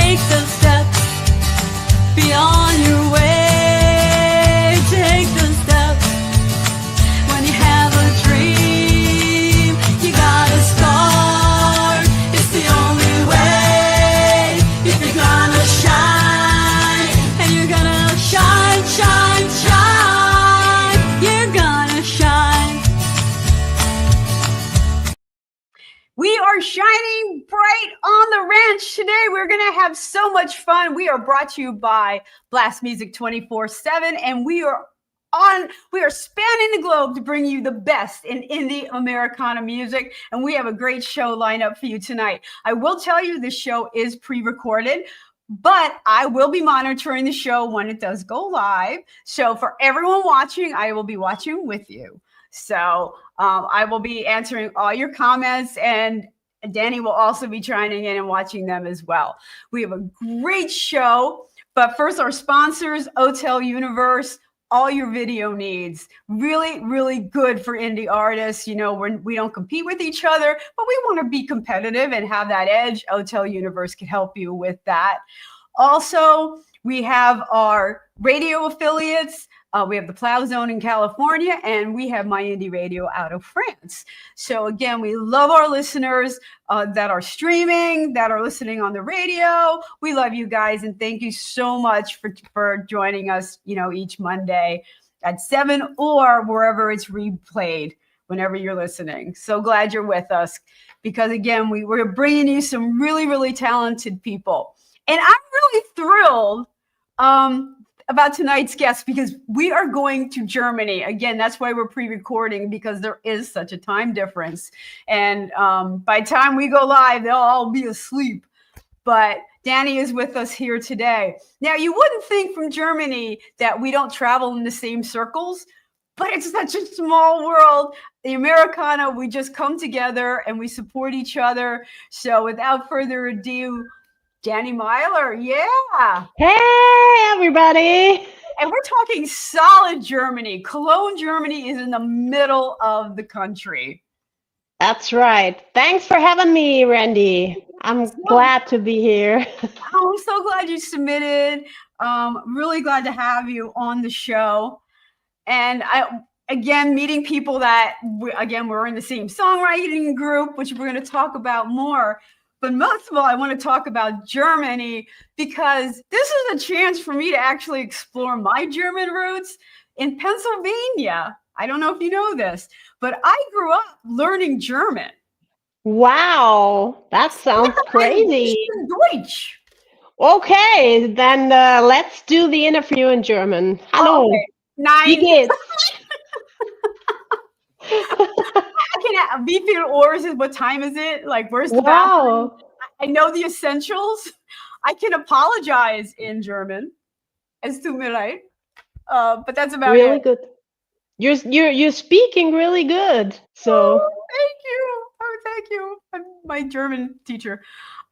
take the step beyond your way. Take the step when you have a dream. You gotta start. It's the only way. If you're gonna shine, and you're gonna shine, shine, shine. You're gonna shine. We are shining bright on the ranch today. We're going to have so much fun. We are brought to you by Blast Music 24/7, and we are spanning the globe to bring you the best in indie Americana music, and we have a great show lined up for you tonight. I will tell you this show is pre-recorded, but I will be monitoring the show when it does go live. So for everyone watching, I will be watching with you. So I will be answering all your comments, and Danny will also be chiming in and watching them as well. We have a great show, but first our sponsors, Hotel Universe, all your video needs. Really, really good for indie artists. You know, we don't compete with each other, but we want to be competitive and have that edge. Hotel Universe can help you with that. Also, we have our radio affiliates. We have the Plow Zone in California, and we have My Indie Radio out of France. So again, we love our listeners that are streaming, that are listening on the radio. We love you guys, and thank you so much for joining us, you know, each Monday at 7 or wherever it's replayed, whenever you're listening. So glad you're with us, because again, we're bringing you some really, really talented people. And I'm really thrilled about tonight's guest, because we are going to Germany. Again, that's why we're pre-recording, because there is such a time difference. And by the time we go live, they'll all be asleep. But Danny is with us here today. Now, you wouldn't think from Germany that we don't travel in the same circles, but it's such a small world. The Americana, we just come together and we support each other. So without further ado, Danny Myler, yeah. Hey, everybody. And we're talking solid Germany. Cologne, Germany is in the middle of the country. That's right. Thanks for having me, Randy. I'm glad to be here. I'm so glad you submitted. Really glad to have you on the show. And again, meeting people that, we're in the same songwriting group, which we're going to talk about more. But most of all, I want to talk about Germany, because this is a chance for me to actually explore my German roots in Pennsylvania. I don't know if you know this, but I grew up learning German. Wow, that sounds crazy. Deutsch. Okay, then let's do the interview in German. Hallo. Okay. Nein. Wie geht's? Wie viel Uhr is it? What time is it? Like, where's the bathroom? I know the essentials. I can apologize in German. Es tut mir leid. But that's about really it. Good. You're speaking really good. So thank you. Oh, thank you. I'm my German teacher.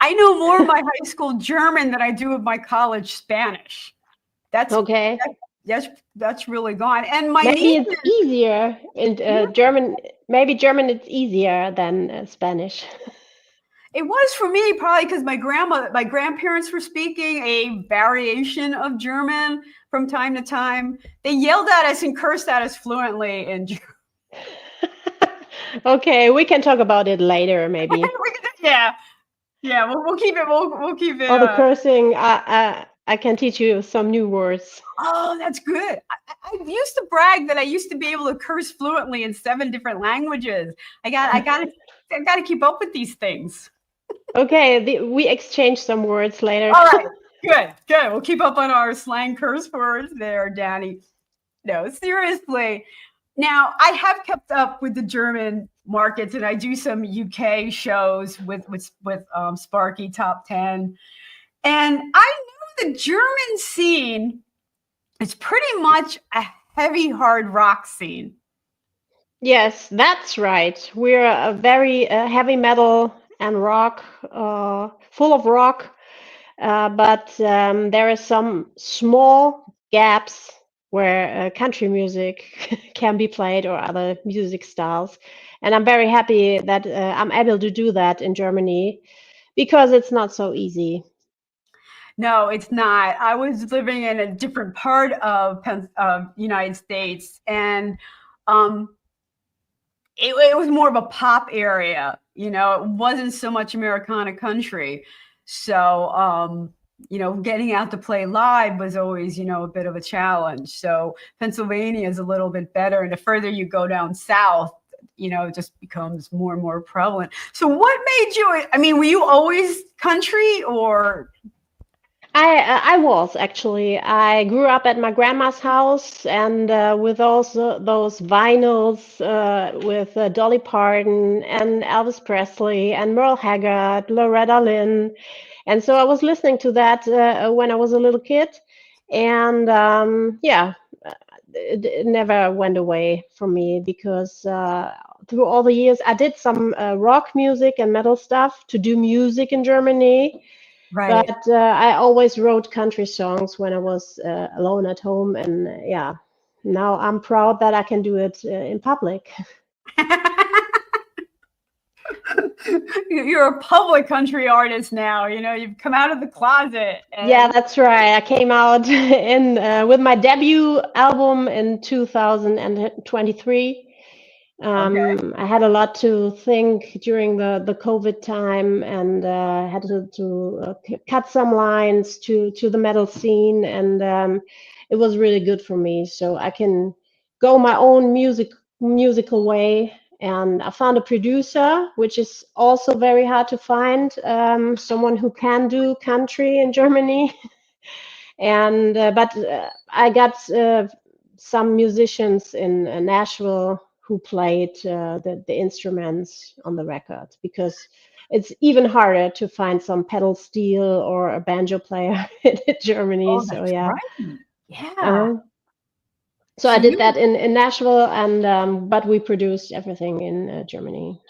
I know more of my high school German than I do of my college Spanish. That's okay. That's really gone. And maybe it's easier in German. Maybe German is easier than Spanish. It was for me, probably because my grandparents were speaking a variation of German from time to time. They yelled at us and cursed at us fluently in German. Okay, we can talk about it later, maybe. Yeah. We'll keep it. We'll keep it. All the cursing. I can teach you some new words. Oh, that's good. I used to brag that I used to be able to curse fluently in 7 different languages. I got to keep up with these things. Okay, we exchange some words later. All right, good. We'll keep up on our slang curse words there, Danny. No, seriously. Now, I have kept up with the German markets, and I do some UK shows with Sparky Top 10. And I know the German scene is pretty much a heavy, hard rock scene. Yes, that's right. We're a very heavy metal and rock, full of rock, but there are some small gaps where country music can be played or other music styles. And I'm very happy that I'm able to do that in Germany, because it's not so easy. No, it's not. I was living in a different part of United States, and um, it was more of a pop area. It wasn't so much Americana country. So, getting out to play live was always, a bit of a challenge. So Pennsylvania is a little bit better. And the further you go down south, it just becomes more and more prevalent. So what made you, I mean, were you always country or? I was actually. I grew up at my grandma's house, and with also those vinyls with Dolly Parton and Elvis Presley and Merle Haggard, Loretta Lynn, and so I was listening to that when I was a little kid, and yeah, it never went away from me because through all the years I did some rock music and metal stuff to do music in Germany. Right. But I always wrote country songs when I was alone at home, and yeah, now I'm proud that I can do it in public. You're a public country artist now. You've come out of the closet. Yeah, And that's right. I came out in with my debut album in 2023. okay. I had a lot to think during the COVID time, and had to cut some lines to the metal scene, and it was really good for me. So I can go my own musical way. And I found a producer, which is also very hard to find, someone who can do country in Germany. And but I got some musicians in Nashville who played the instruments on the record, because it's even harder to find some pedal steel or a banjo player in Germany. Oh, So that's yeah. right. Yeah. uh so I So did you that in Nashville, and but we produced everything in Germany.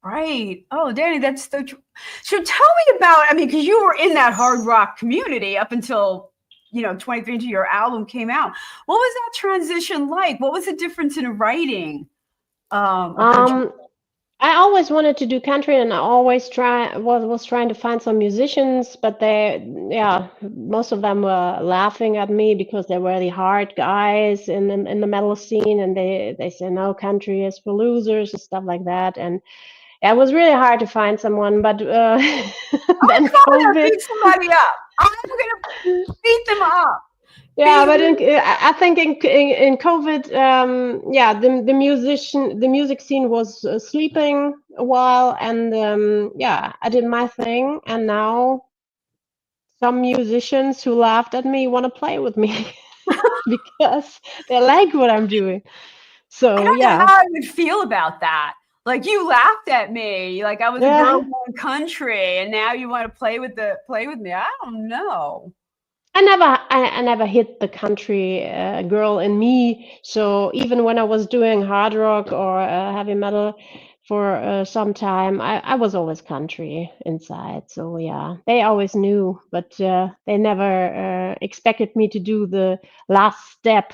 right. Oh, Danny, that's so true. So tell me about, I mean, because you were in that hard rock community up until, 23 until your album came out. What was that transition like? What was the difference in writing a country? um I always wanted to do country, and I always was trying to find some musicians, but yeah, most of them were laughing at me because they were the hard guys in the metal scene, and they say no, country is for losers and stuff like that, and yeah, it was really hard to find someone. But I'm then gonna COVID. beat somebody up. I'm gonna beat them up. Yeah, Beat but them. I think in COVID, yeah, the music scene was sleeping a while, and yeah, I did my thing, and now some musicians who laughed at me want to play with me because they like what I'm doing. I So don't know yeah, how I would feel about that. Like you laughed at me, like I was a girl yeah. going country, and now you want to play with me. I don't know. I never hit the country girl in me. So even when I was doing hard rock or heavy metal for some time, I was always country inside. So yeah, they always knew, but they never expected me to do the last step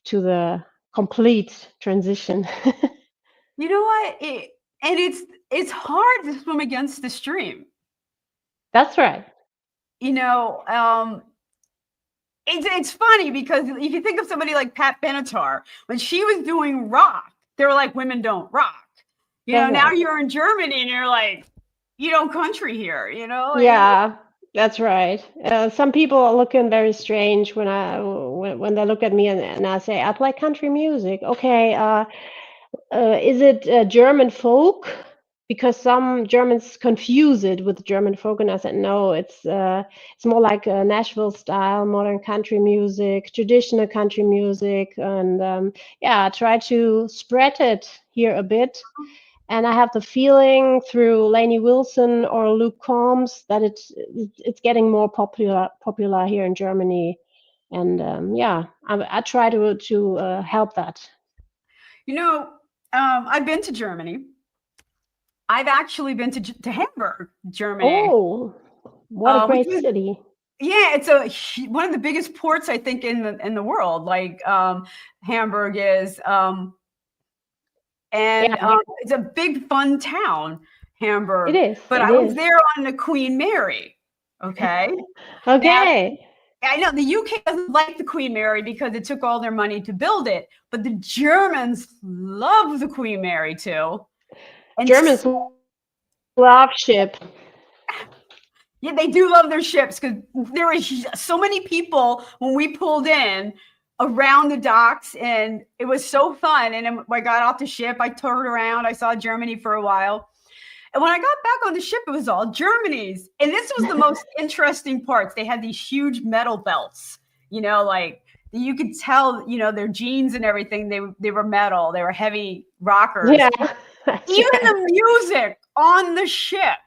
to the complete transition. You know what? And it's hard to swim against the stream. That's right. You know, it's funny because if you think of somebody like Pat Benatar, when she was doing rock, they were like, women don't rock. That's Now right. you're in Germany and you're like, you don't country here, Yeah, that's right. Some people are looking very strange when they look at me, and I say I play country music. Okay, is it German folk? Because some Germans confuse it with German folk, and I said no, it's more like Nashville style, modern country music, traditional country music, and yeah, I try to spread it here a bit. And I have the feeling through Lainey Wilson or Luke Combs that it's getting more popular here in Germany, and yeah, I try to help that. You know, I've been to Germany. I've actually been to Hamburg, Germany, Oh, what a which great is city! yeah, it's one of the biggest ports I think in the world. Like Hamburg is, and Yeah, it's a big fun town, it Hamburg. is. But It I was is. there on the Queen Mary. Okay. Now, Okay. I know the UK doesn't like the Queen Mary because it took all their money to build it, but the Germans love the Queen Mary too. And Germans love ship. yeah, they do love their ships because there were so many people when we pulled in around the docks, and it was so fun. And I got off the ship, I toured around, I saw Germany for a while. And when I got back on the ship, it was all Germany's. And this was the most interesting parts. They had these huge metal belts, like you could tell, their jeans and everything, they were metal, they were heavy rockers. Yeah. Even the music on the ship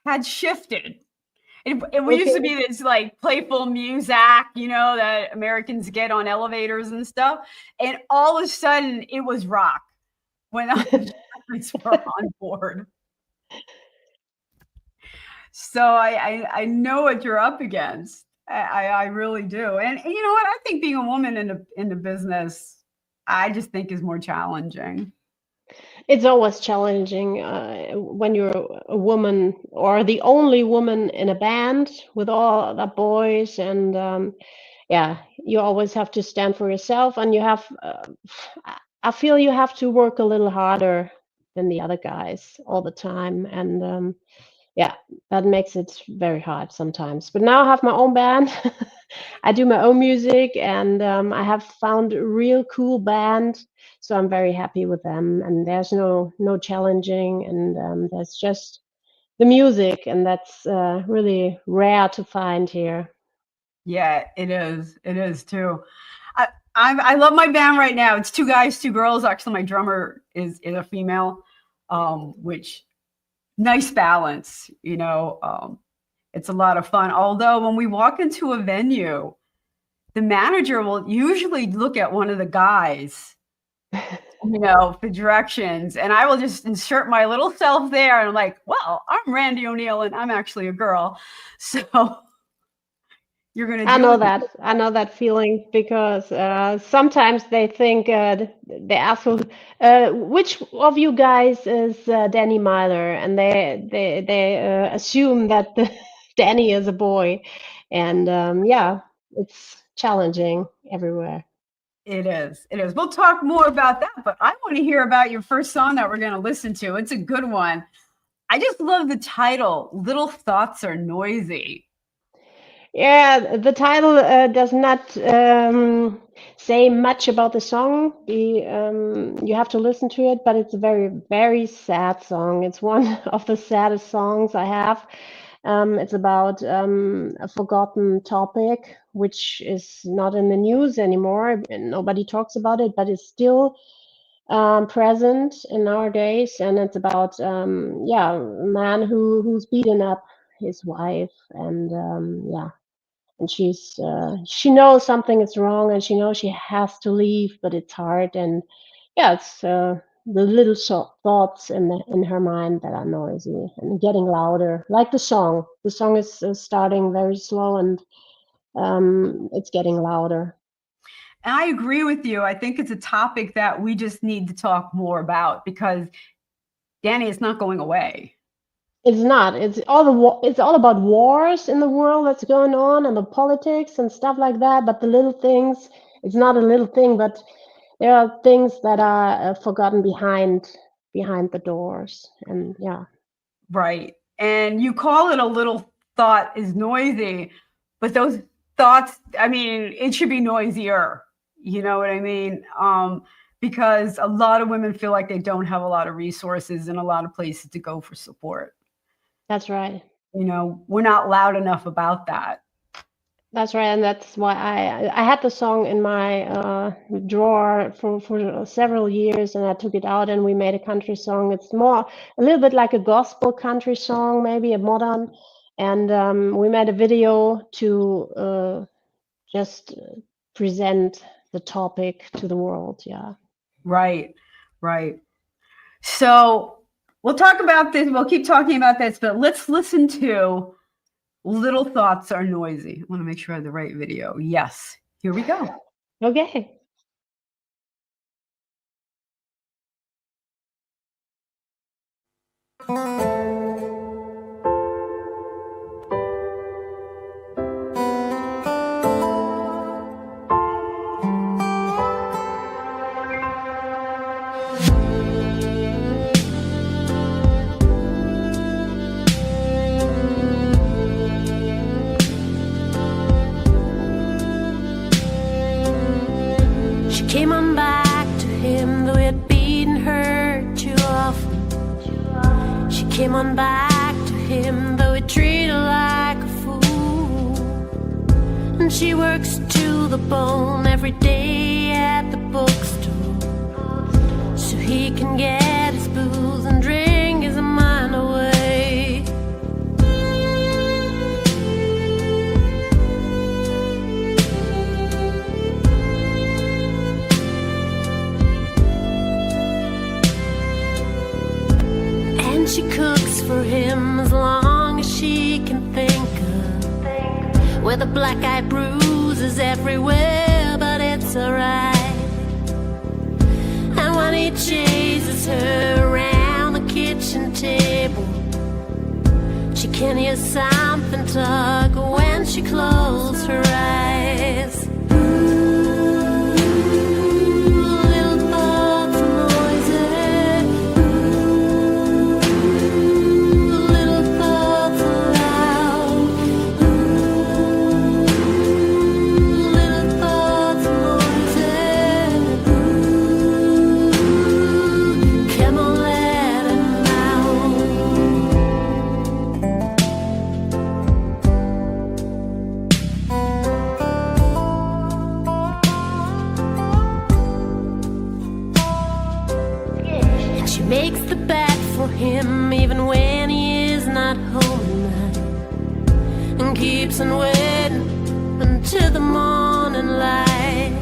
had shifted. It Okay. used to be this like playful music, that Americans get on elevators and stuff. And all of a sudden it was rock when the Germans were on board. So I know what you're up against. I really do. And you know what? I think being a woman in the business, I just think is more challenging. It's always challenging when you're a woman or the only woman in a band with all the boys, and yeah, you always have to stand for yourself, and you have. I feel you have to work a little harder than the other guys all the time, and yeah, that makes it very hard sometimes. But now I have my own band. I do my own music, and I have found a real cool band. So I'm very happy with them. And there's no challenging, and there's just the music, and that's really rare to find here. Yeah, it is. It is too. I I love my band right now. It's two guys, two girls. Actually, my drummer is a female, which nice balance. It's a lot of fun. Although when we walk into a venue, the manager will usually look at one of the guys, for directions, and I will just insert my little self there, and I'm like, well, I'm Randy O'Neil, and I'm actually a girl, so you're gonna I do know it. that. I know that feeling because sometimes they think they ask, which of you guys is Danny Myler, and they assume that Danny is a boy, and yeah, it's challenging everywhere. It is. It is. We'll talk more about that, but I want to hear about your first song that we're going to listen to. It's a good one. I just love the title, Little Thoughts Are Noisy. Yeah, the title does not say much about the song. You have to listen to it, but it's a very, very sad song. It's one of the saddest songs I have. It's about a forgotten topic, which is not in the news anymore. And nobody talks about it, but it's still present in our days. And it's about, yeah, a man who's beaten up his wife, and yeah, and she knows something is wrong, and she knows she has to leave, but it's hard. And yeah, it's the little thoughts in her mind that are noisy and getting louder, like the song is starting very slow, and it's getting louder. And I agree with you. I think it's a topic that we just need to talk more about because Danny, it's not going away. It's not. It's all about wars in the world that's going on, and the politics and stuff like that. But the little things, it's not a little thing, but there are things that are forgotten behind the doors. And yeah, Right. And you call it a little thought is noisy, but those thoughts, I mean, it should be noisier. You know what I mean? Because a lot of women feel like they don't have a lot of resources and a lot of places to go for support. that's right. We're not loud enough about that. That's right, and that's why I had the song in my drawer for several years, and I took it out and we made a country song. It's more a little bit like a gospel country song, maybe a modern, and we made a video to just present the topic to the world. Yeah. Right. Right. So we'll talk about this. We'll keep talking about this, but let's listen to Little Thoughts Are Noisy. I want to make sure I have the right video. Yes. Here we go. Okay. came on back to him, though he treated her like a fool. And she works to the bone every day at the bookstore, so he can get his booze and drink his mind away. And she cooks for him as long as she can think of, with a black-eyed bruises everywhere, but it's alright. And when he chases her around the kitchen table, she can hear something tug when she closes her eyes. Makes the bed for him even when he is not home at night, and keeps on waiting until the morning light.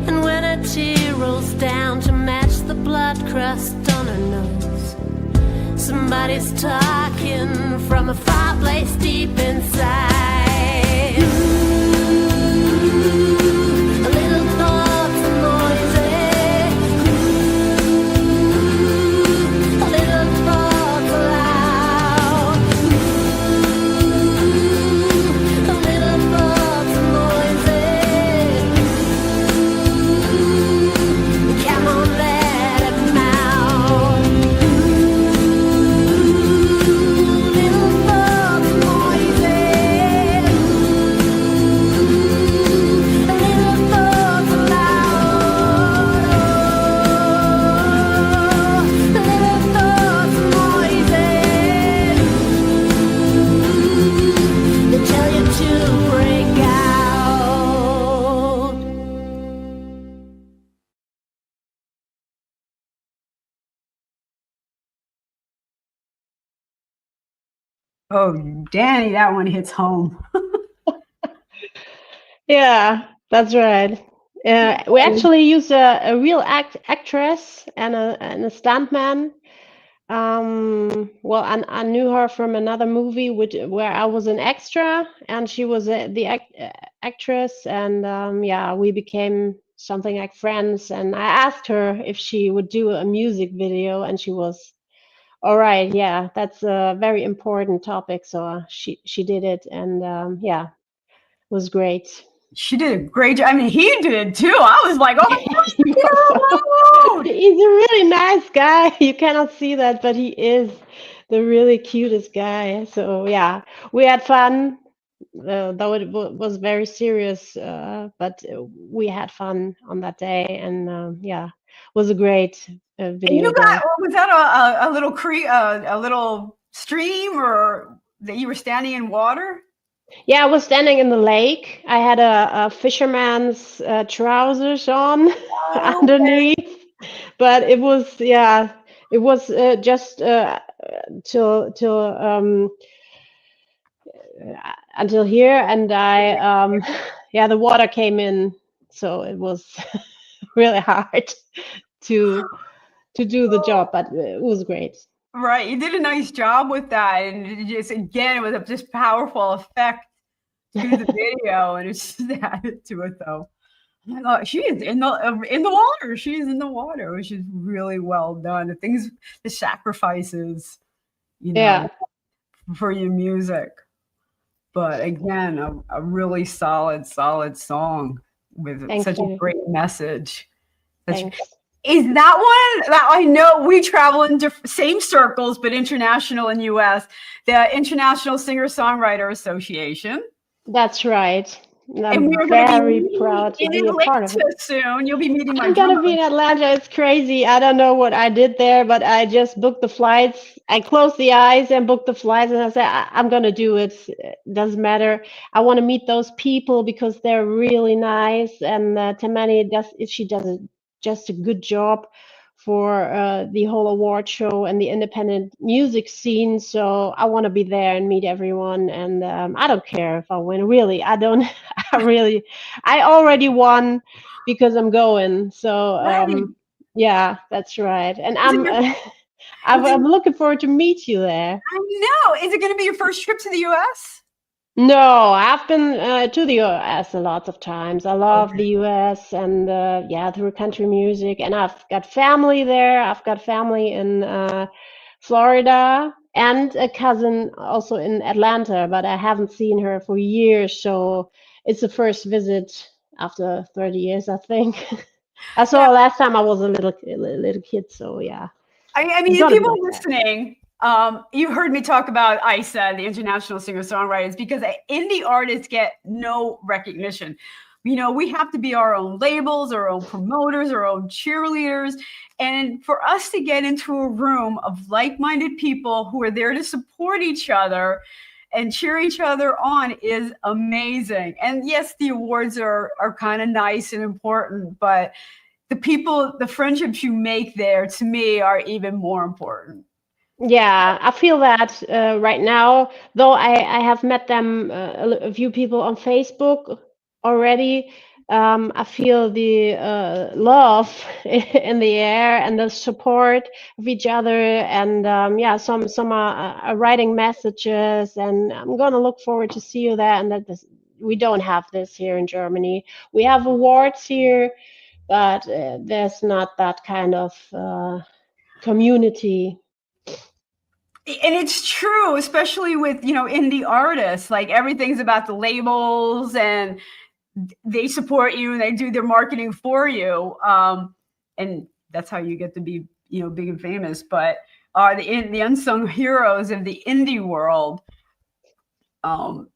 And when a tear rolls down to match the blood crust on her nose, somebody's talking from a fireplace deep inside. A little thoughts and noises. Oh, Danny, that one hits home. Yeah, that's right. We actually use a real actress and a stuntman. Well, I knew her from another movie where I was an extra, and she was the actress, and yeah, we became something like friends. And I asked her if she would do a music video, and she was, all right, yeah, that's a very important topic. So she did it, and yeah, it was great. She did a great job. I mean, he did too. I was like, oh, he's a really nice guy. You cannot see that, but he is the really cutest guy. So yeah, we had fun, though it was very serious, but we had fun on that day, and yeah, it was a great video. And you got, was that a little creek, a little stream, or that you were standing in water? Yeah, I was standing in the lake. I had a fisherman's trousers on underneath, but it was, yeah, it was just till until here, and I yeah, the water came in, so it was really hard to do the job, but it was great. Right, you did a nice job with that, and it just, again, it was a just powerful effect to the video, and it's just added to it, though. She's in the water. She's in the water, which is really well done. The sacrifices, you know, Yeah, for your music. But again, a really solid song with such a great message. Thanks. Is that one that I know we travel in same circles, but international in US, the International Singer-Songwriter Association? That's right. And And we I'm are going to be very meeting proud to in be a part of it. Atlanta soon. You'll be meeting my I'm gonna be drummer. in Atlanta. It's crazy. I don't know what I did there, but I just booked the flights. I closed the eyes and booked the flights, and I said, I'm gonna do it. It doesn't matter. I want to meet those people because they're really nice, and Tamani does just a good job for the whole award show and the independent music scene. So I want to be there and meet everyone, and I don't care if I win. Really, I don't. I already won because I'm going. So Right. yeah, that's right. And Is it your, I'm looking forward to meet you there. I know. Is it going to be your first trip to the US? No, I've been to the US a lot of times. I love the Okay. US and yeah, through country music. And I've got family there. I've got family in Florida and a cousin also in Atlanta, but I haven't seen her for years. So it's the first visit after 30 years, I think. I saw her last time I was a little kid. So yeah, I it's mean, gonna be people like that. listening, you've heard me talk about ISA, the International Singer-Songwriters, because indie artists get no recognition. You know, we have to be our own labels, our own promoters, our own cheerleaders. And for us to get into a room of like-minded people who are there to support each other and cheer each other on is amazing. And yes, the awards are kind of nice and important, but the people, the friendships you make there, to me, are even more important. Yeah, I feel that right now, though I have met them, a few people on Facebook already. I feel the love in the air and the support of each other. And yeah, some are writing messages, and I'm gonna look forward to see you there. And we don't have this here in Germany. We have awards here, but there's not that kind of community. And it's true, especially with, you know, indie artists. Like everything's about the labels, and they support you and they do their marketing for you. And that's how you get to be, you know, big and famous. But the unsung heroes of the indie world, um,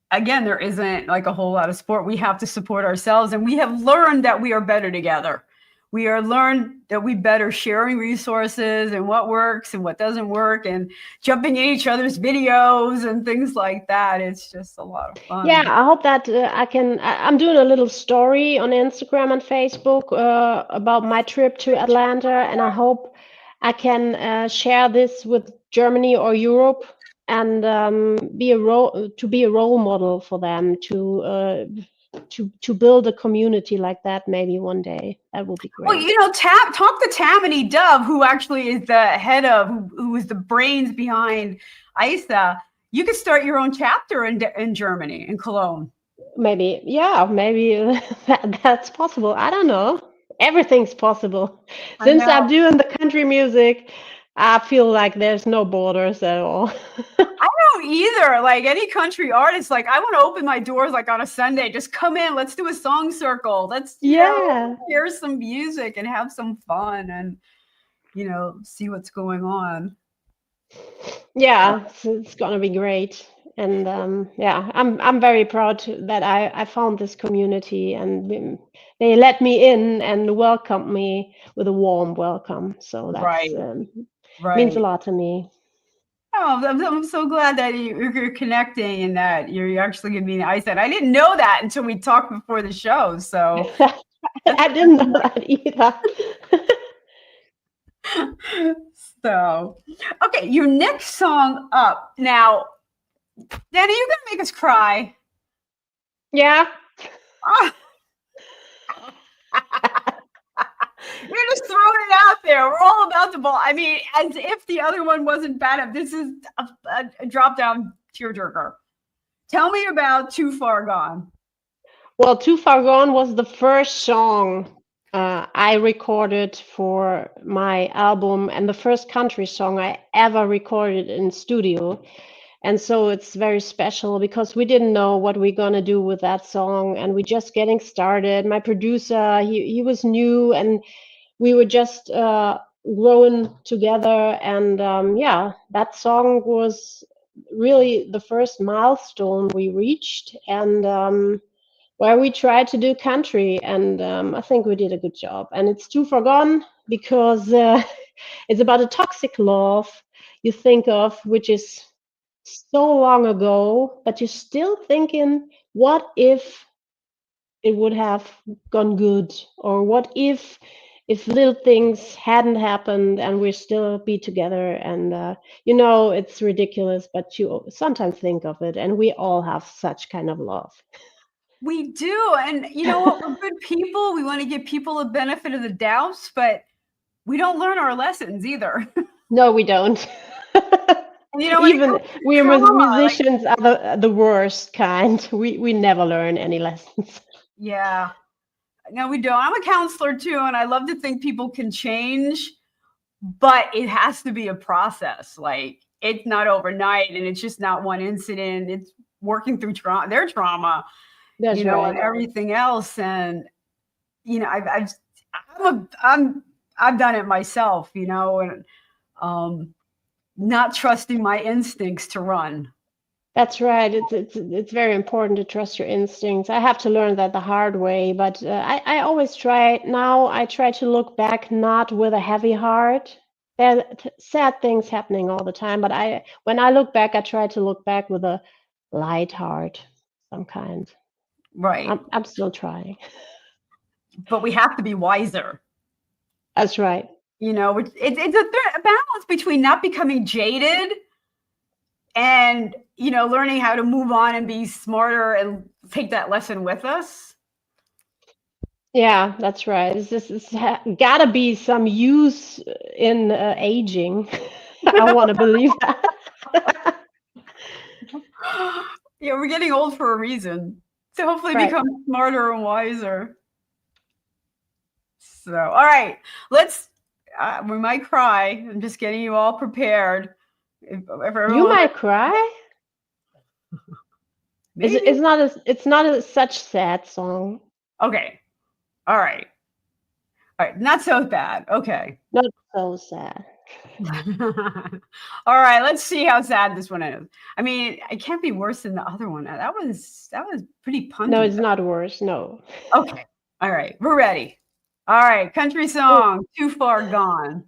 again, there isn't like a whole lot of support. We have to support ourselves, and we have learned that we are better together. We are learned that we better sharing resources and what works and what doesn't work, and jumping in each other's videos and things like that. It's just a lot of Yeah, fun. I hope that I'm doing a little story on Instagram and Facebook about my trip to Atlanta, and I hope I can share this with Germany or Europe and be a role model for them to build a community like that maybe one day. That would be Well, great. you know, talk to Tammany Dove, who actually is the head of, who is the brains behind ISA. You could start your own chapter in Germany, in Cologne. Maybe, yeah, maybe that's possible. I don't know. Everything's possible. I Since I'm know. doing the country music, I feel like there's no borders at all. I don't either. Like any country artist, like I want to open my doors like on a Sunday. Just come in. Let's do a song circle. Let's, you know, Yeah, hear some music and have some fun and, you know, see what's going on. yeah, it's gonna be great. And yeah, I'm very proud that I found this community and they let me in and welcomed me with a warm welcome. So that's Right. means a Right. lot to me. Oh, I'm so glad that you're connecting and that you're actually going to be in Iceland. I didn't know that until we talked before the show. So I didn't know that either. so okay, your next song up now, Danny, you're going to make us cry. Yeah. Ah, you're just throwing it out there. We're all about the ball. I mean, as if the other one wasn't bad enough. This is a drop down tearjerker. Tell me about Too Far Gone. Well, Too Far Gone was the first song I recorded for my album and the first country song I ever recorded in studio. And so it's very special because we didn't know what we're gonna do with that song, and we're just getting started. My producer, he was new, and we were just growing together. And yeah, that song was really the first milestone we reached, and where we tried to do country, and I think we did a good job. And it's too far gone because it's about a toxic love you think of, which is so long ago, but you're still thinking, what if it would have gone good, or what if little things hadn't happened and we still be together. And it's ridiculous, but you sometimes think of it, and we all have such kind of love. We do. And you know what? We're good people. We want to give people a benefit of the doubts, but we don't learn our lessons either. No, we don't. And, you know, when it Even comes to we trauma, musicians are the worst kind. We never learn any lessons. yeah. No, we don't. I'm a counselor too, and I love to think people can change, but it has to be a process. Like, it's not overnight, and it's just not one incident. It's working through their trauma, That's and right. everything else. And I've done it myself, and not trusting my instincts to run. That's right. It's very important to trust your instincts. I have to learn that the hard way, but I always try. Now I try to look back not with a heavy heart. There are sad things happening all the time, but when I look back, I try to look back with a light heart, some kind. Right. I'm still trying. But we have to be wiser. That's right. It's a balance between not becoming jaded and learning how to move on and be smarter and take that lesson with us. Yeah, that's right. It's gotta be some use in aging. I want to believe that. Yeah, we're getting old for a reason. So hopefully become smarter and wiser. So, all right, we might cry. I'm just getting you all prepared. You might cry. It's not a such sad song. Okay. All right. Not so bad. Okay. Not so sad. All right. Let's see how sad this one is. I mean, it can't be worse than the other one. That was pretty pungy. No, it's not worse. No. Okay. All right. We're ready. All right. Country song. Too Far Gone.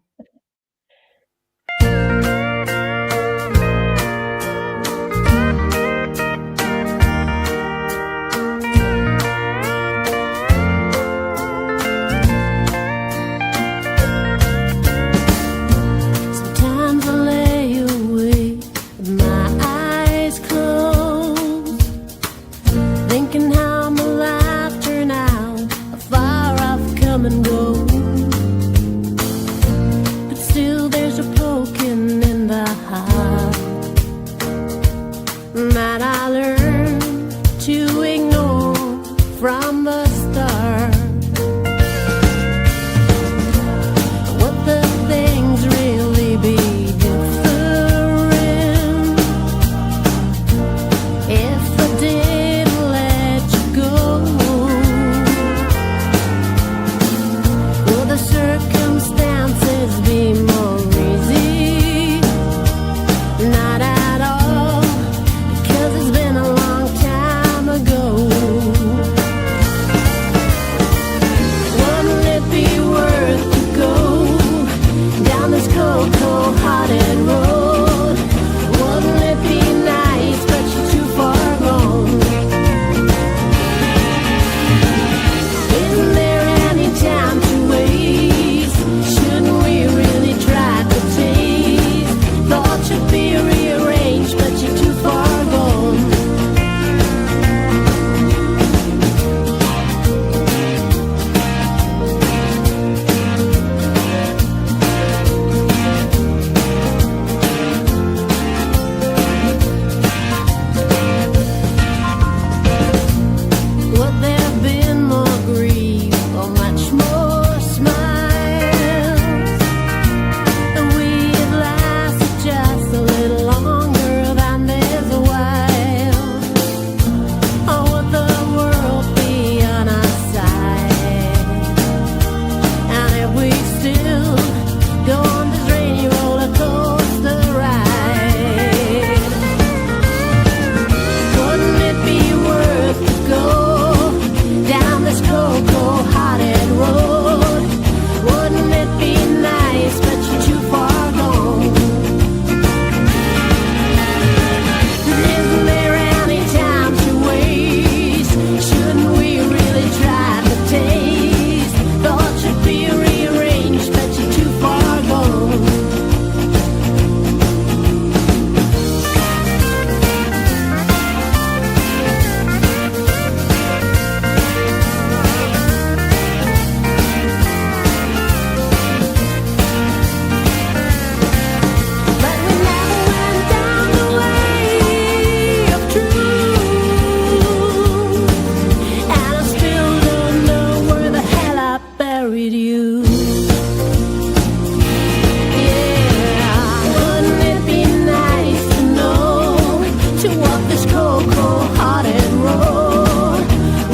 single-hearted road.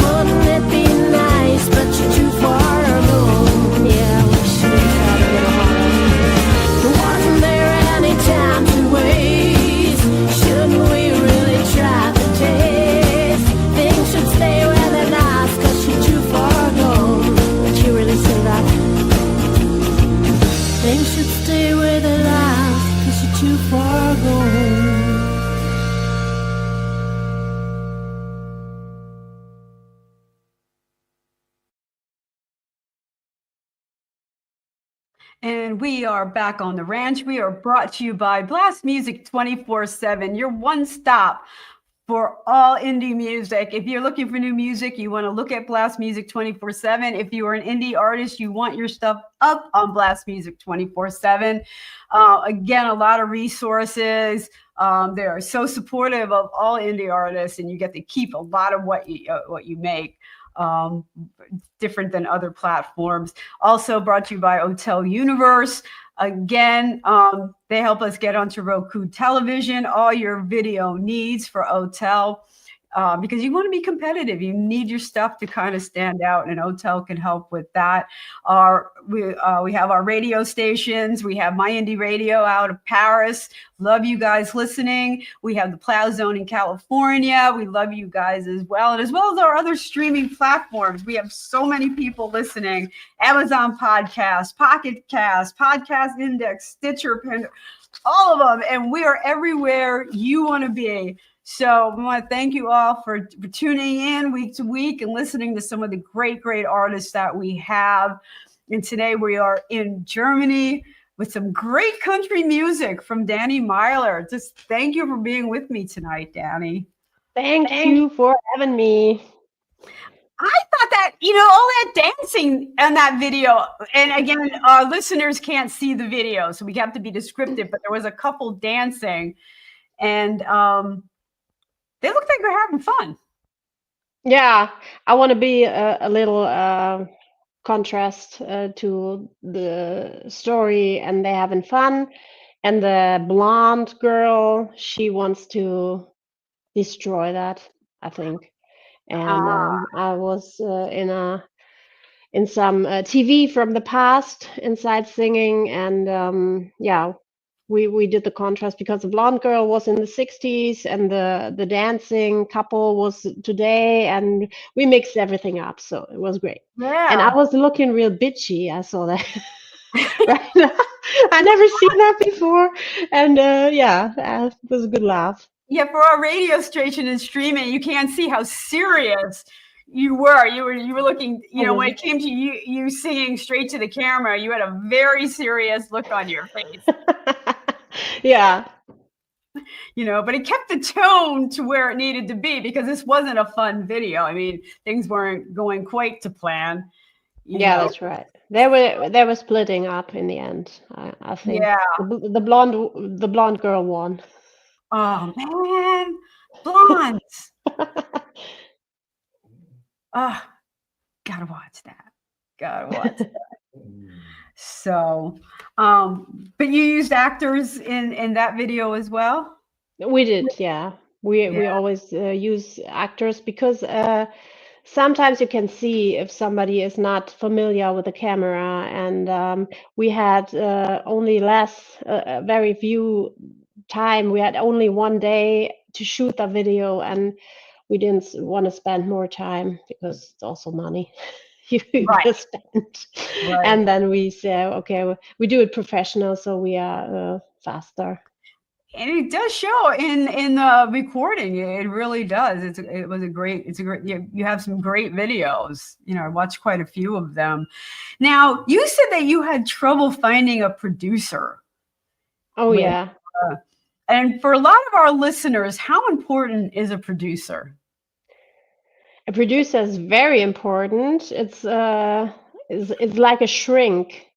Wouldn't it be nice, but you're too far gone. Yeah, we should have tried a little harder. Wasn't there any time to waste? Shouldn't we really try the taste? Things should stay where they're not, 'cause you're too far gone. Did you really say that? Things should stay where they last, 'cause you're too far gone. And we are back on the ranch. We are brought to you by Blast Music 24/7, your one stop for all indie music. If you're looking for new music, you want to look at Blast Music 24/7. If you are an indie artist, you want your stuff up on Blast Music 24/7. Again, a lot of resources. They are so supportive of all indie artists, and you get to keep a lot of what you make. Different than other platforms. Also brought to you by Hotel Universe. Again, they help us get onto Roku television, all your video needs for Hotel, because you want to be competitive. You need your stuff to kind of stand out, and Hotel can help with that. We have our radio stations. We have My Indie Radio out of Paris. Love you guys listening. We have the Plow Zone in California. We love you guys as well. And as well as our other streaming platforms. We have so many people listening. Amazon Podcast, Pocket Cast, Podcast Index, Stitcher, all of them. And we are everywhere you want to be. So we want to thank you all for tuning in week to week and listening to some of the great, great artists that we have. And today we are in Germany with some great country music from Danny Myler. Just thank you for being with me tonight, Danny. Thank you for having me. I thought that, all that dancing in that video, and again, our listeners can't see the video, so we have to be descriptive, but there was a couple dancing, and they look like they're having fun. Yeah, I want to be a little contrast to the story, and they're having fun. And the blonde girl, she wants to destroy that, I think. And I was in some TV from the past, inside singing, and we did the contrast because the blonde girl was in the 60s and the dancing couple was today, and we mixed everything up, so it was great. Yeah. And I was looking real bitchy. I saw that. Right now. I never seen that before, and it was a good laugh. Yeah, for our radio station and streaming, you can't see how serious you were. You were looking, when it came to you singing straight to the camera, you had a very serious look on your face. Yeah. But it kept the tone to where it needed to be, because this wasn't a fun video. I mean, things weren't going quite to plan. Yeah, that's right. They were splitting up in the end, I think. Yeah. The blonde girl won. Oh man, blondes. Gotta watch that. So, but you used actors in that video as well? We did, yeah. We always use actors because sometimes you can see if somebody is not familiar with the camera, and we had only very few time. We had only one day to shoot the video, and we didn't want to spend more time because it's also money you Right. spend. Right. And then we say, okay, we do it professional, so we are faster. And it does show in the recording. It really does. It's a great. You have some great videos. I watched quite a few of them. Now, you said that you had trouble finding a producer. Oh, yeah. And for a lot of our listeners, how important is a producer? A producer is very important. It's like a shrink.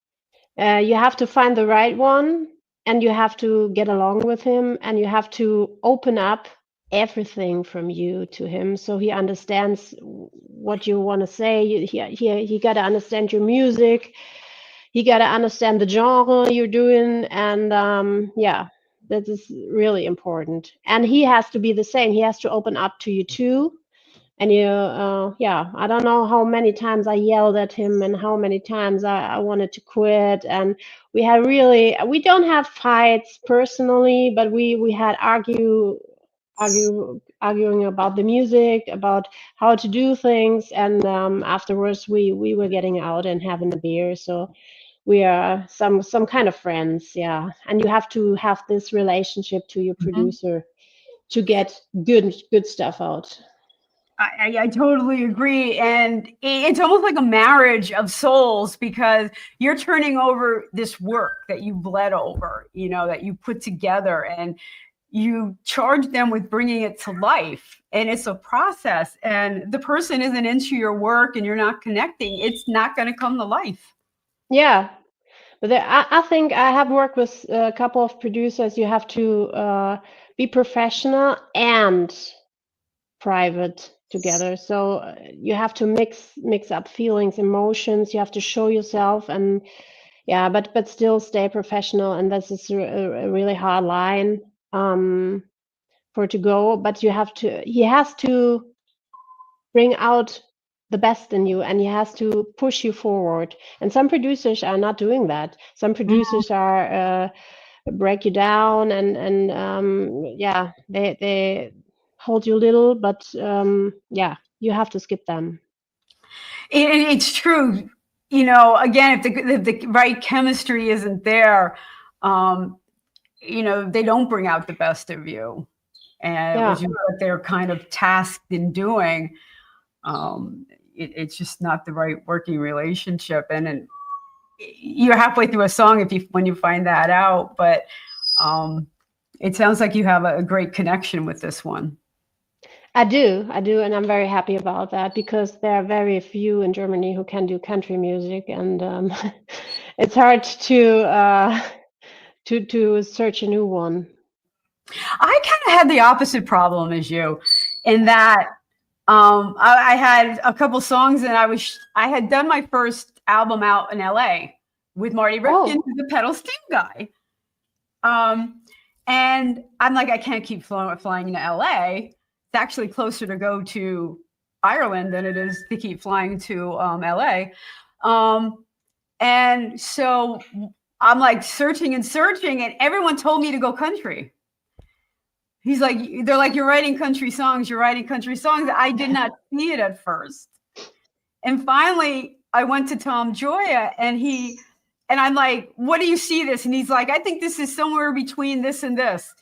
You have to find the right one, and you have to get along with him, and you have to open up everything from you to him, so he understands what you want to say. He got to understand your music. He got to understand the genre you're doing, and That is really important. And he has to be the same. He has to open up to you too. And yeah, I don't know how many times I yelled at him and how many times I wanted to quit. And we don't have fights personally, but we had arguing about the music, about how to do things. And afterwards we were getting out and having a beer. So we are some kind of friends, yeah. And you have to have this relationship to your producer to get good stuff out. I totally agree. And it's almost like a marriage of souls, because you're turning over this work that you bled over, that you put together, and you charge them with bringing it to life. And it's a process, and the person isn't into your work and you're not connecting, it's not going to come to life. Yeah. But I think I have worked with a couple of producers. You have to be professional and private together. So you have to mix up feelings, emotions. You have to show yourself, and yeah, but still stay professional. And this is a really hard line for it to go. But he has to bring out the best in you, and he has to push you forward. And some producers are not doing that. Some producers are break you down, and yeah, they hold you little, but yeah, you have to skip them. It's true. Again, if the right chemistry isn't there, they don't bring out the best of you. And Yeah. what they're kind of tasked in doing, it's just not the right working relationship. And you're halfway through a song when you find that out. But it sounds like you have a great connection with this one. I do, and I'm very happy about that, because there are very few in Germany who can do country music, and it's hard to search a new one. I kind of had the opposite problem as you, in that I had a couple songs, and I had done my first album out in LA with Marty Rifkin, who's the pedal steel guy. And I'm like, I can't keep flying to LA. It's actually closer to go to Ireland than it is to keep flying to LA. And so I'm like searching, and everyone told me to go country. They're like, you're writing country songs. I did not see it at first. And finally, I went to Tom Joya, and I'm like, what do you see this? And he's like, I think this is somewhere between this and this.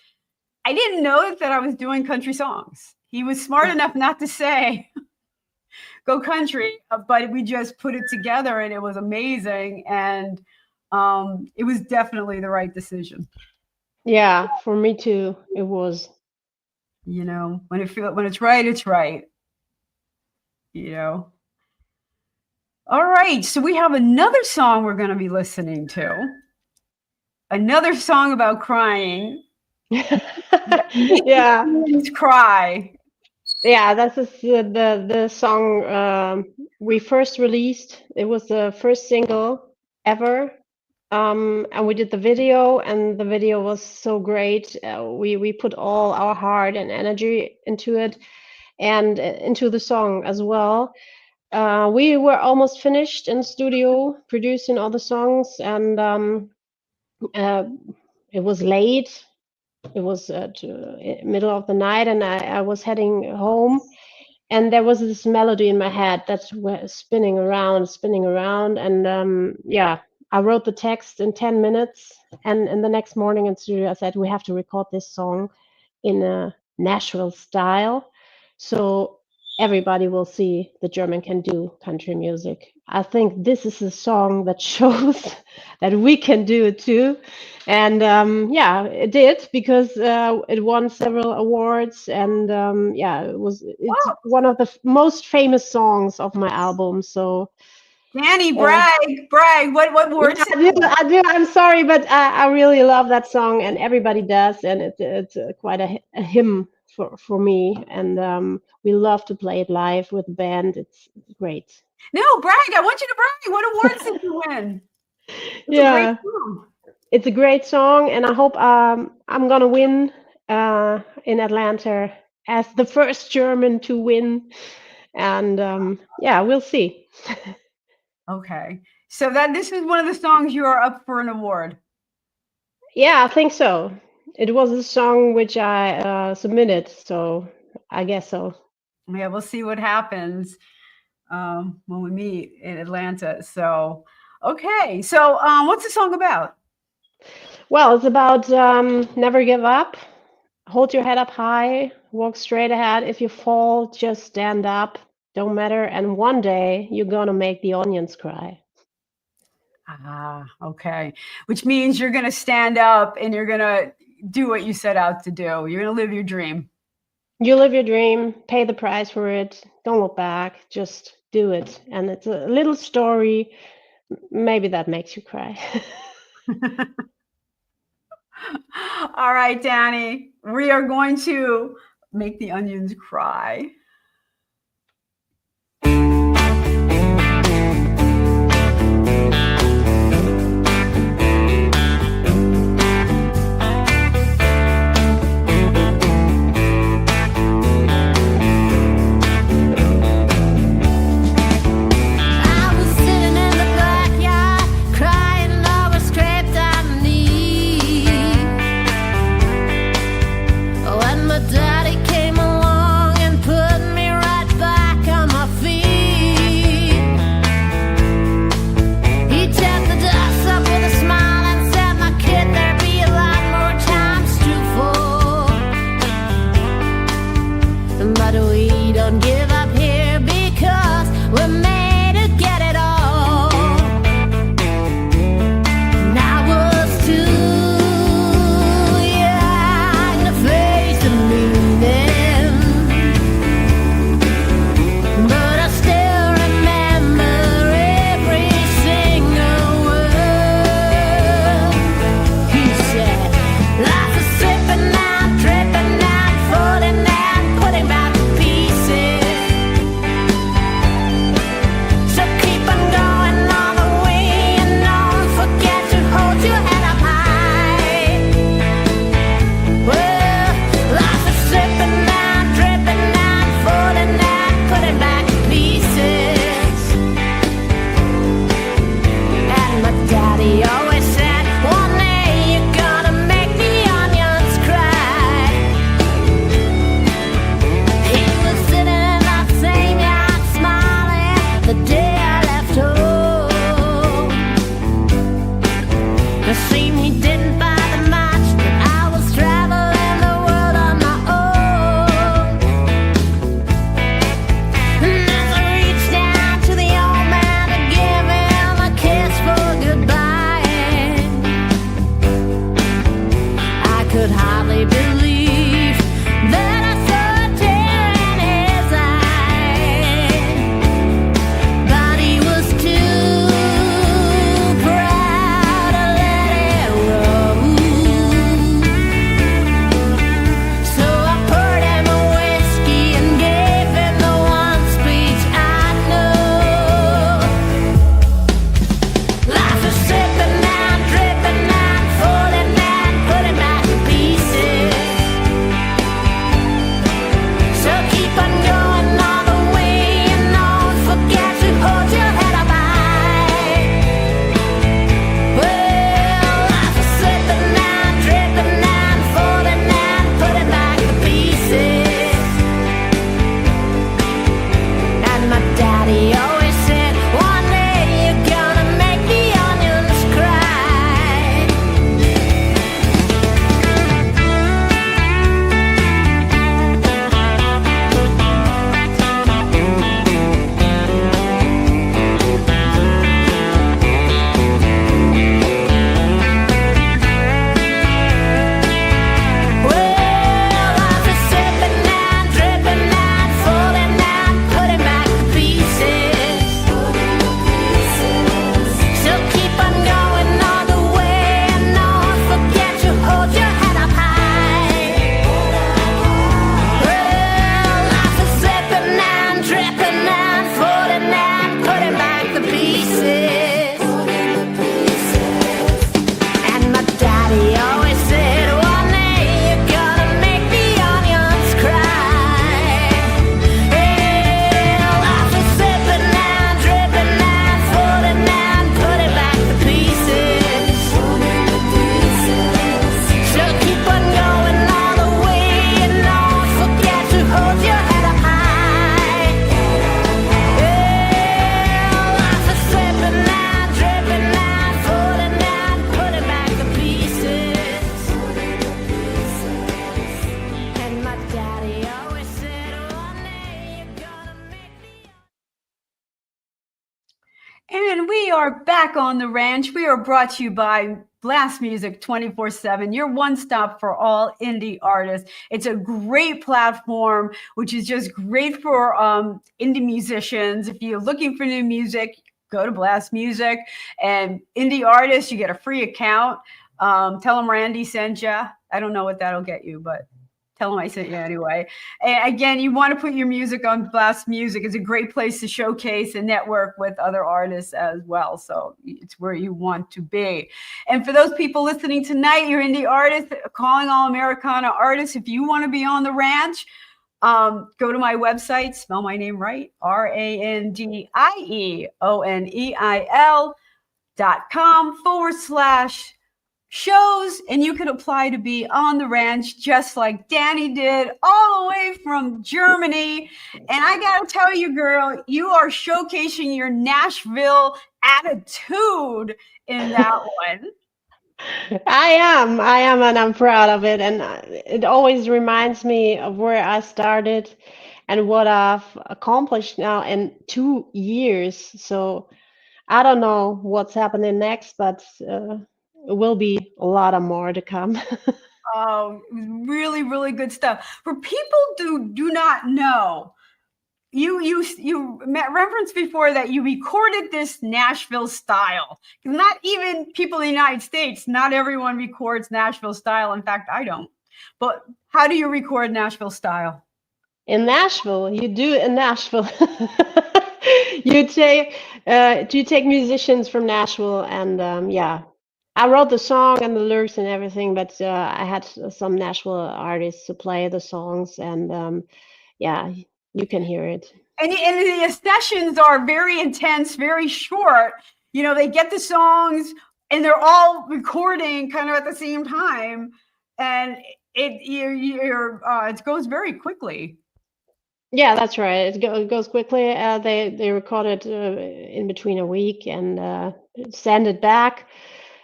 I didn't know that I was doing country songs. He was smart enough not to say, go country, but we just put it together, and it was amazing. And it was definitely the right decision. Yeah, for me too, it was. When it's right, it's right. All right, so we have another song we're going to be listening to. Another song about crying. Yeah. Cry. Yeah, this is the song we first released. It was the first single ever. And we did the video, and the video was so great. We put all our heart and energy into it, and into the song as well. We were almost finished in studio producing all the songs, and it was late. It was middle of the night, and I was heading home, and there was this melody in my head that was spinning around, and yeah, I wrote the text in 10 minutes, and the next morning in studio, I said, we have to record this song in a Nashville style, so everybody will see the German can do country music. I think this is a song that shows that we can do it too. And yeah, it did, because it won several awards, and yeah, it's one of the most famous songs of my album. So Danny, brag. What words? Yeah, I do. I'm sorry, but I really love that song, and everybody does, and it's quite a hymn for me. And we love to play it live with the band. It's great. No, brag. I want you to brag. What awards did you win? Yeah. it's a great song, and I hope I'm gonna win in Atlanta as the first German to win. And yeah, we'll see. Okay. So this is one of the songs you are up for an award. Yeah, I think so. It was a song which I submitted, so I guess so. Yeah, we'll see what happens when we meet in Atlanta. So, okay. So, what's the song about? Well, it's about never give up, hold your head up high, walk straight ahead. If you fall, just stand up. Don't matter. And one day you're gonna make the onions cry. Ah, okay. Which means you're going to stand up and you're going to do what you set out to do. You're going to live your dream. You live your dream, pay the price for it. Don't look back, just do it. And it's a little story. Maybe that makes you cry. All right, Danny, we are going to make the onions cry. And we are back on the ranch. We are brought to you by Blast Music 24/7, your one stop for all indie artists. It's a great platform, which is just great for indie musicians. If you're looking for new music, go to Blast Music. And indie artists, you get a free account. Tell them Randy sent you. I don't know what that'll get you, but tell them I sent you anyway. And again, you want to put your music on Blast Music. It's a great place to showcase and network with other artists as well. So it's where you want to be. And for those people listening tonight, you're indie artists, calling all Americana artists. If you want to be on the ranch, go to my website, spell my name right, RandioO'Neil.com/shows, and you can apply to be on the ranch just like Danny did, all the way from Germany. And I gotta tell you, girl, you are showcasing your Nashville attitude in that one. I am, and I'm proud of it. And it always reminds me of where I started and what I've accomplished now in 2 years. So I don't know what's happening next, but it will be a lot of more to come. Oh, really, really good stuff. For people who do not know, you referenced before that you recorded this Nashville style. Not even people in the United States, not everyone records Nashville style. In fact, I don't. But how do you record Nashville style? In Nashville, you do in Nashville. You take musicians from Nashville, and yeah, I wrote the song and the lyrics and everything, but I had some Nashville artists to play the songs, and yeah, you can hear it. And the sessions are very intense, very short. You know, they get the songs and they're all recording kind of at the same time, and it goes very quickly. Yeah, that's right. It goes quickly. They record it in between a week and send it back,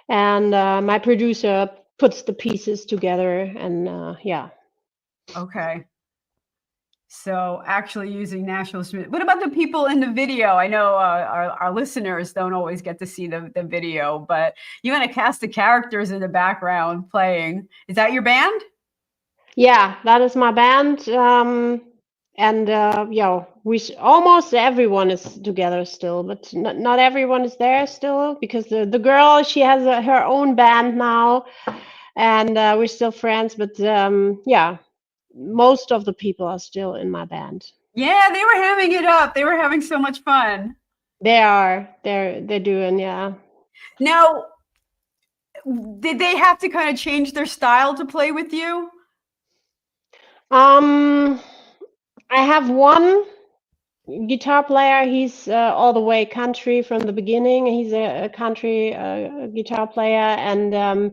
and my producer puts the pieces together, and yeah. Okay. So actually using Nashville. What about the people in the video? I know our listeners don't always get to see the video, but you want to cast the characters in the background playing. Is that your band? Yeah, that is my band. And yeah, almost everyone is together still, but not everyone is there still because the girl, she has her own band now, and we're still friends. But yeah, most of the people are still in my band. Yeah, they were having it up. They were having so much fun. They are. They're doing, yeah. Now, did they have to kind of change their style to play with you? I have one guitar player. He's all the way country from the beginning. He's a country guitar player, and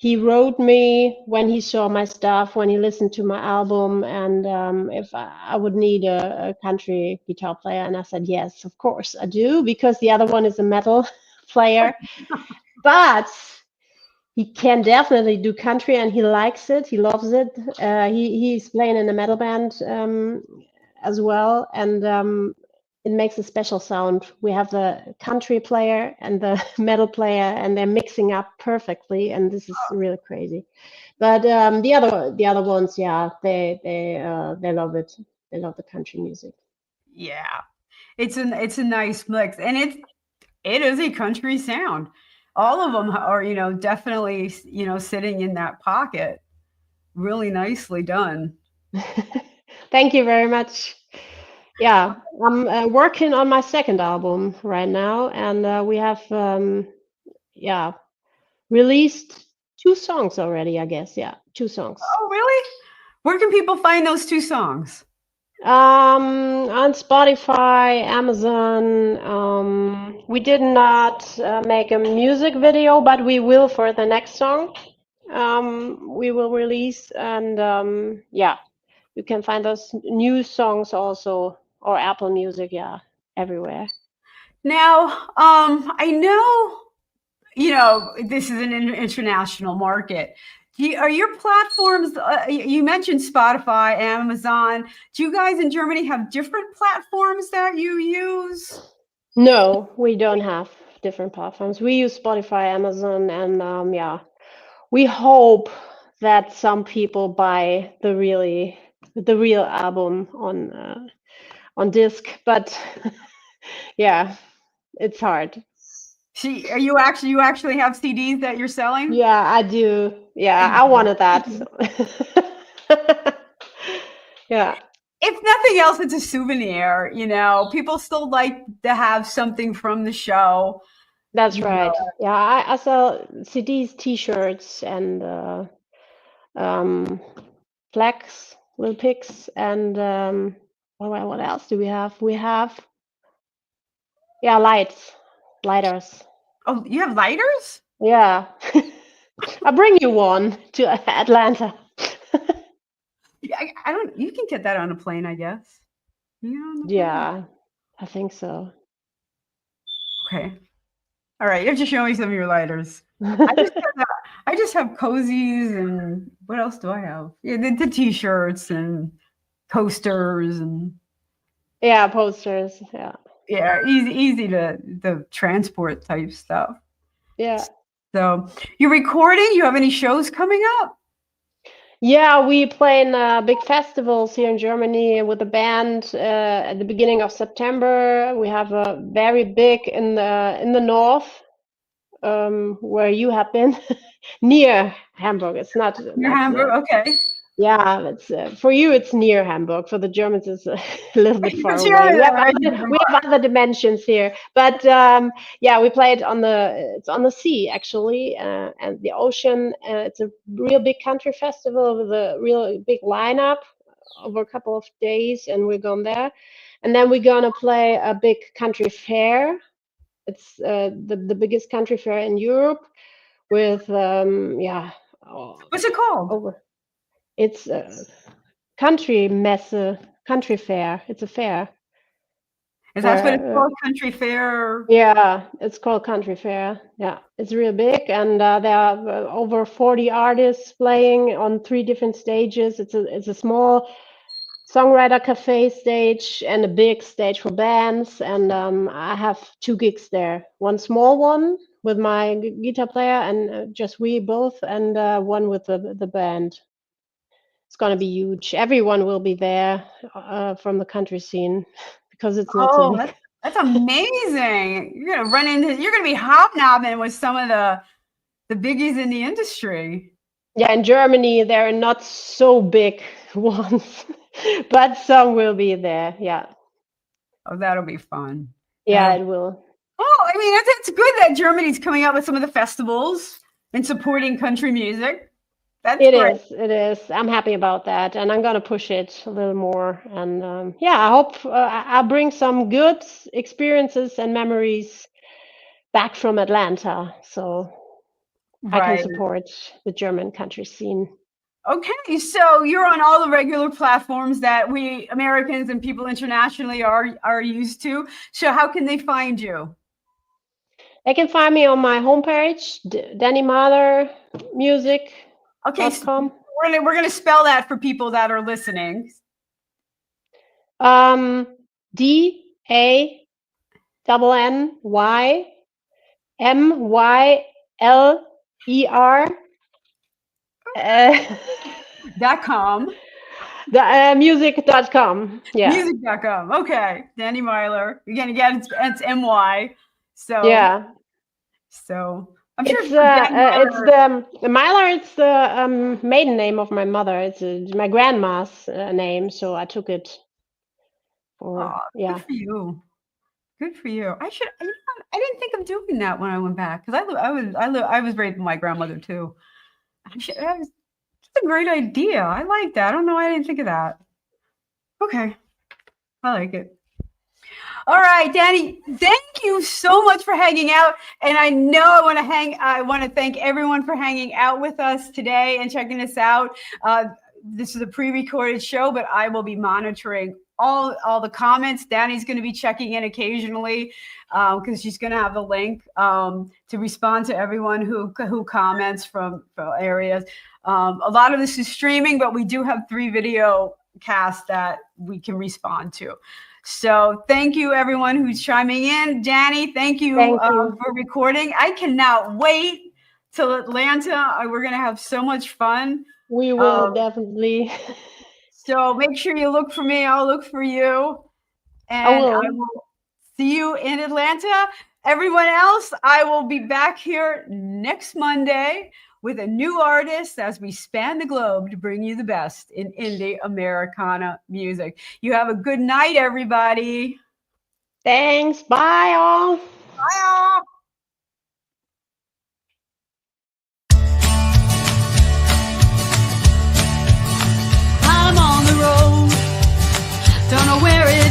he wrote me when he saw my stuff, when he listened to my album, and if I would need a country guitar player, and I said yes, of course I do, because the other one is a metal player, but he can definitely do country, and he likes it. He loves it. He's playing in a metal band as well, and it makes a special sound. We have the country player and the metal player, and they're mixing up perfectly, and this is really crazy. But the other ones, yeah, they love it. They love the country music. Yeah, it's a nice mix, and it is a country sound. All of them are, definitely, sitting in that pocket. Really nicely done. Thank you very much. Yeah, I'm working on my second album right now, and we have yeah, released 2 songs already, I guess. Yeah, 2 songs. Oh, really? Where can people find those 2 songs? On Spotify, Amazon. We did not make a music video, but we will for the next song. We will release, and yeah, you can find those new songs also, or Apple Music, yeah, everywhere. Now, I know, this is an international market. Are your platforms, you mentioned Spotify, Amazon. Do you guys in Germany have different platforms that you use? No, we don't have different platforms. We use Spotify, Amazon, and we hope that some people buy the real album on disc, but yeah, it's hard. You actually have CDs that you're selling? Yeah, I do. Yeah, I wanted that. Yeah, If nothing else, it's a souvenir. People still like to have something from the show. that's right. Yeah, I sell CDs, T-shirts, and um, flags, little pics, and what else do we have? We have lighters. Oh, you have lighters? Yeah, I'll bring you one to Atlanta. I don't. You can get that on a plane, I guess. On the plane? Yeah, I think so. Okay. All right. You have to show me some of your lighters. I just have cozies, and what else do I have? Yeah, the T-shirts and coasters and Yeah, posters. Yeah, easy to transport type stuff. yeah. So you're recording? You have any shows coming up? Yeah, we play in big festivals here in Germany with a band at the beginning of September. We have a very big in the north, where you have been, near Hamburg. It's not Near like Hamburg? Okay. yeah, it's for you it's near Hamburg. For the Germans, it's a little bit far It's away. right. We have other dimensions here, but yeah, we play it it's on the sea actually, and the ocean. It's a real big country festival with a real big lineup over a couple of days, and we're going there, and then we're gonna play a big country fair. It's the biggest country fair in Europe with What's it called? over. It's country messe, country fair. It's a fair. Is that what it's Where, called? Country fair? yeah, it's called country fair. Yeah, it's real big, and there are over 40 artists playing on 3 different stages. It's a small songwriter cafe stage and a big stage for bands, and I have 2 gigs there. One small one with my guitar player and just we both, and one with the band. It's going to be huge. Everyone will be there from the country scene because it's not so Oh, big. that's amazing. You're gonna be hobnobbing with some of the biggies in the industry. Yeah, in Germany there are not so big ones, but some will be there. Yeah. Oh, that'll be fun. Yeah, it will. Oh, I mean, it's good that Germany's coming out with some of the festivals and supporting country music. That's great. It is. I'm happy about that, and I'm gonna push it a little more. And yeah, I hope I'll bring some good experiences and memories back from Atlanta, so I can Right. support the German country scene. Okay, so you're on all the regular platforms that we Americans and people internationally are used to. So how can they find you? They can find me on my homepage, Danny Myler Music. Okay, so we're gonna spell that for people that are listening. DANNYMYLER. .com. Music.com. Yeah. Music.com. Okay. Danny Myler. Again, it's MY. So yeah. So I'm sure it's the Myler. It's the maiden name of my mother. It's my grandma's name, so I took it. Good for you. Good for you. I didn't think of doing that when I went back because I was raised by my grandmother too. That's a great idea. I like that. I don't know why I didn't think of that. Okay, I like it. All right, Danny, thank you so much for hanging out. And I know I want to thank everyone for hanging out with us today and checking us out. This is a pre-recorded show, but I will be monitoring all the comments. Danny's going to be checking in occasionally because she's going to have the link to respond to everyone who comments from areas. A lot of this is streaming, but we do have 3 video cast that we can respond to. So thank you, everyone who's chiming in. Danny, thank you, for recording. I cannot wait till Atlanta. We're going to have so much fun. We will definitely. So make sure you look for me. I'll look for you. And I will see you in Atlanta. Everyone else, I will be back here next Monday with a new artist as we span the globe to bring you the best in indie Americana music. You have a good night, everybody. Thanks. Bye, all. Bye, all. I'm on the road. Don't know where it